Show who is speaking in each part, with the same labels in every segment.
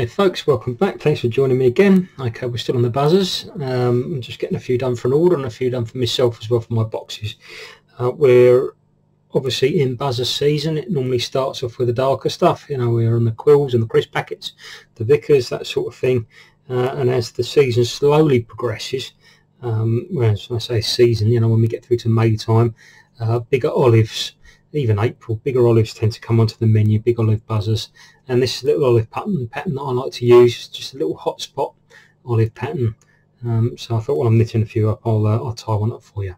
Speaker 1: Okay folks, welcome back. Thanks for joining me again. Okay, we're still on the buzzers. I'm just getting a few done for an order and a few done for myself as well for my boxes. We're obviously in buzzer season. It normally starts off with the darker stuff, you know, we're on the quills and the crisp packets, the Vickers, that sort of thing. And as the season slowly progresses, well, as I say season, you know, when we get through to May time, bigger olives, even April, bigger olives tend to come onto the menu, big olive buzzers. And this little olive pattern that I like to use, just a little Hotspot olive pattern. So I thought while I'm knitting a few up, I'll tie one up for you.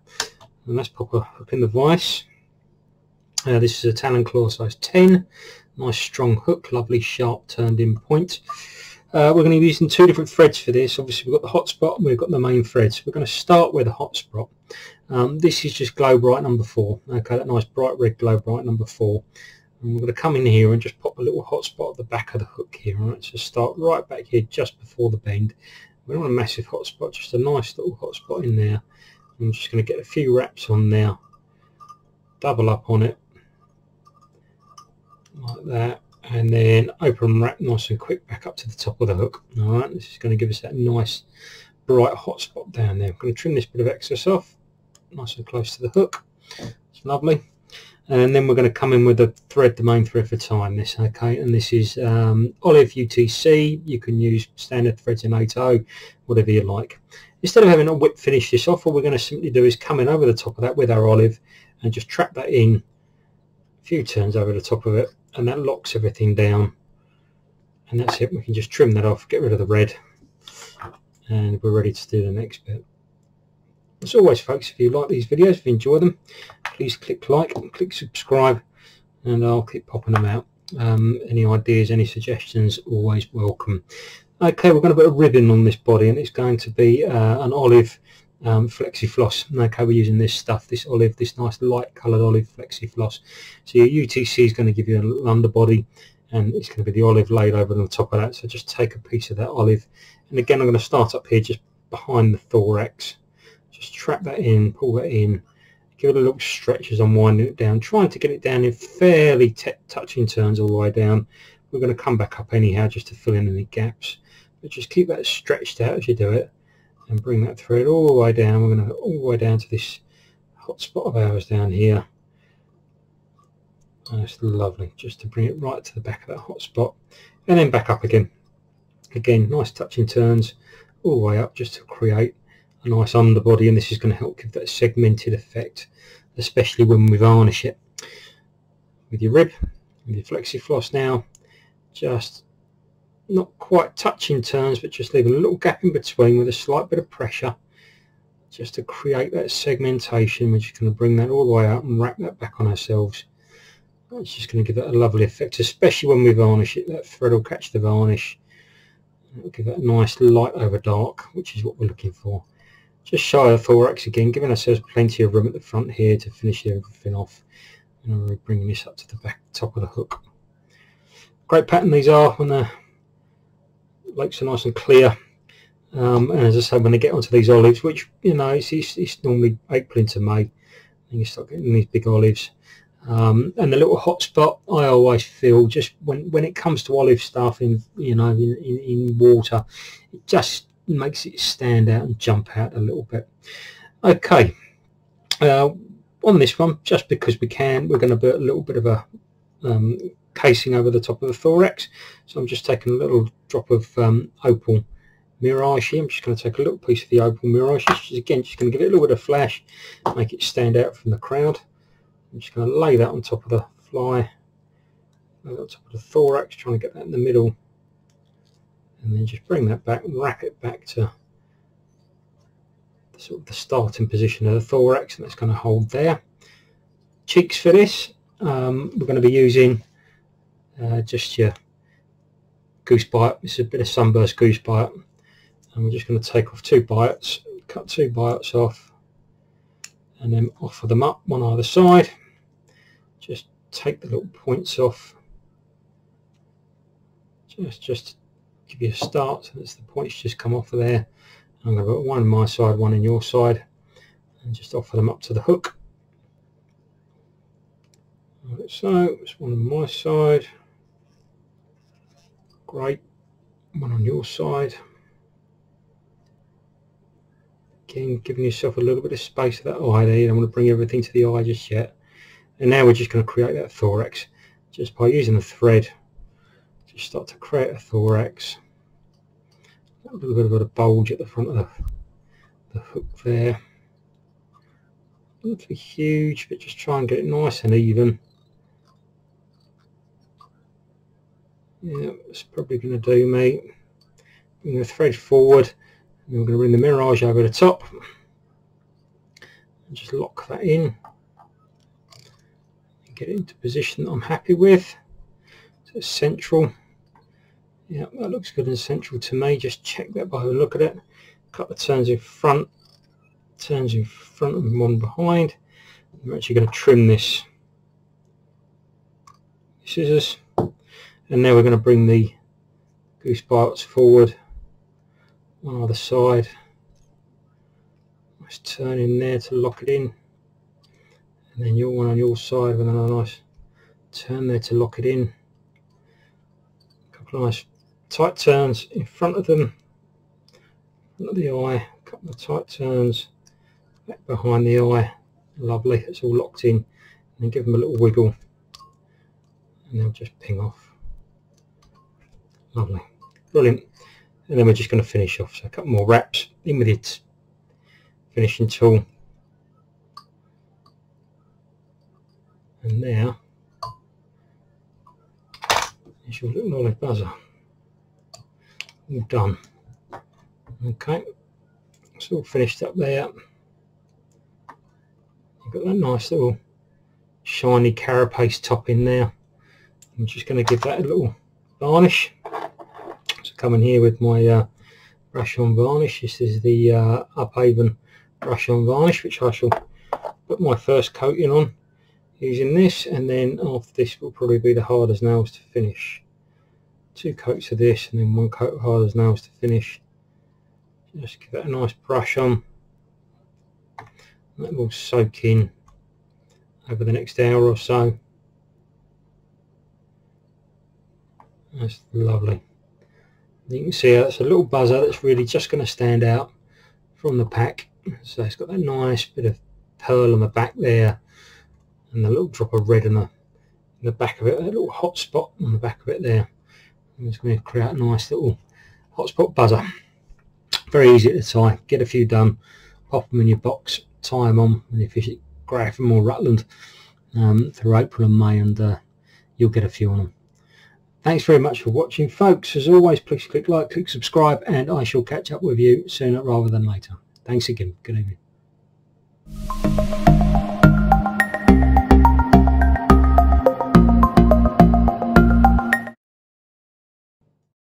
Speaker 1: And let's pop a hook in the vise. This is a Talon claw size 10. Nice strong hook, lovely sharp turned in point. We're going to be using two different threads for this. Obviously we've got the Hotspot and we've got the main threads. We're going to start with the Hotspot. This is just Globrite number 4. Okay, that nice bright red Globrite number 4. And we're going to come in here and just pop a little Hotspot at the back of the hook here. All right, so start right back here just before the bend. We don't want a massive Hotspot, just a nice little Hotspot in there. I'm just going to get a few wraps on there, double up on it like that, and then open and wrap nice and quick back up to the top of the hook. All right, this is going to give us that nice bright Hotspot down there. I'm going to trim this bit of excess off, nice and close to the hook. It's lovely. And then we're going to come in with the thread, the main thread for tying this. Okay, and this is olive UTC. You can use standard threads in 8/0, whatever you like. Instead of having a whip finish this off, what we're going to simply do is come in over the top of that with our olive and just trap that in a few turns over the top of it, and that locks everything down. And that's it. We can just trim that off, get rid of the red, and we're ready to do the next bit. As always folks, if you like these videos, if you enjoy them, please click like and click subscribe, and I'll keep popping them out. Any ideas, any suggestions, always welcome. Okay, we're going to put a ribbon on this body, and it's going to be an olive flexi floss. Okay, we're using this stuff, this olive, this nice light coloured olive flexi floss. So your UTC is going to give you an underbody, and it's going to be the olive laid over on the top of that. So just take a piece of that olive, and again I'm going to start up here just behind the thorax. Just trap that in, pull that in, give it a little stretch as I'm winding it down, trying to get it down in fairly touching turns all the way down. We're going to come back up anyhow just to fill in any gaps, but just keep that stretched out as you do it, and bring that thread all the way down. We're going to go all the way down to this Hotspot of ours down here. And it's lovely, just to bring it right to the back of that Hotspot, and then back up again. Again, nice touching turns all the way up just to create a nice underbody, and this is going to help give that segmented effect, especially when we varnish it. With your rib, with your flexi floss now, just not quite touching turns, but just leaving a little gap in between with a slight bit of pressure, just to create that segmentation. We're just going to bring that all the way out and wrap that back on ourselves. It's just going to give that a lovely effect, especially when we varnish it. That thread will catch the varnish. It'll give that a nice light over dark, which is what we're looking for. Just shy of the thorax again, giving ourselves plenty of room at the front here to finish everything off. And we're bringing this up to the back top of the hook. Great pattern these are when the lakes are nice and clear. And as I say, when they get onto these olives, which, you know, it's normally April into May, and you start getting these big olives. And the little Hotspot, I always feel, just when it comes to olive stuff in, you know, in water, it just makes it stand out and jump out a little bit. Okay, on this one, just because we can, we're going to put a little bit of a casing over the top of the thorax. So I'm just taking a little drop of Opal Mirage here. I'm just going to take a little piece of the Opal Mirage, which is again just going to give it a little bit of flash, make it stand out from the crowd. I'm just going to lay that on top of the fly, lay that on top of the thorax, trying to get that in the middle, and then just bring that back and wrap it back to the, sort of the starting position of the thorax, and that's going to hold there. Cheeks for this, we're going to be using just your goose biot. This is a bit of Sunburst goose biot, and we're just going to take off 2 biots, cut 2 biots off, and then offer them up one either side. Just take the little points off, just give you a start, so that's the points just come off of there. I'm going to put one on my side, one on your side, and just offer them up to the hook. Right, so it's one on my side. Great. one on your side. Again, giving yourself a little bit of space for that eye there. You don't want to bring everything to the eye just yet. And now we're just going to create that thorax just by using the thread. Just start to create a thorax. A little bit of a bulge at the front of the hook there. Not too huge, but just try and get it nice and even. Yeah, it's probably going to do, mate. Bring the thread forward, and then we're going to bring the Mirage over the top. And just lock that in. And get it into position that I'm happy with. So it's central. Yeah, that looks good and central to me. Just check that by having a look at it. A couple of turns in front and one behind. I'm actually going to trim this scissors, and now we're going to bring the goose biots forward on either side. Nice turn in there to lock it in, and then your one on your side with a nice turn there to lock it in. A couple of nice tight turns in front of them, front of the eye, a couple of tight turns back behind the eye. Lovely, it's all locked in. And then give them a little wiggle and they'll just ping off. Lovely, brilliant. And then we're just going to finish off, so a couple more wraps in with it finishing tool, and now it's your little olive buzzer all done. Okay, it's all finished up there. You've got that nice little shiny carapace top in there. I'm just going to give that a little varnish. So come in here with my brush on varnish. This is the Upavon brush on varnish, which I shall put my first coating on using this, and then after this will probably be the hard as nails to finish. 2 coats of this and then 1 coat of hard as nails to finish. Just give that a nice brush on. That will soak in over the next hour or so. That's lovely. You can see that's a little buzzer that's really just going to stand out from the pack. So it's got that nice bit of pearl on the back there, and a little drop of red in the back of it, a little hot spot on the back of it there. I'm just going to create a nice little hotspot buzzer. Very easy to tie. Get a few done, pop them in your box, tie them on when you fish at Grafham or Rutland through April and May, and you'll get a few on them. Thanks very much for watching, folks. As always, please click like, click subscribe, and I shall catch up with you sooner rather than later. Thanks again. Good evening.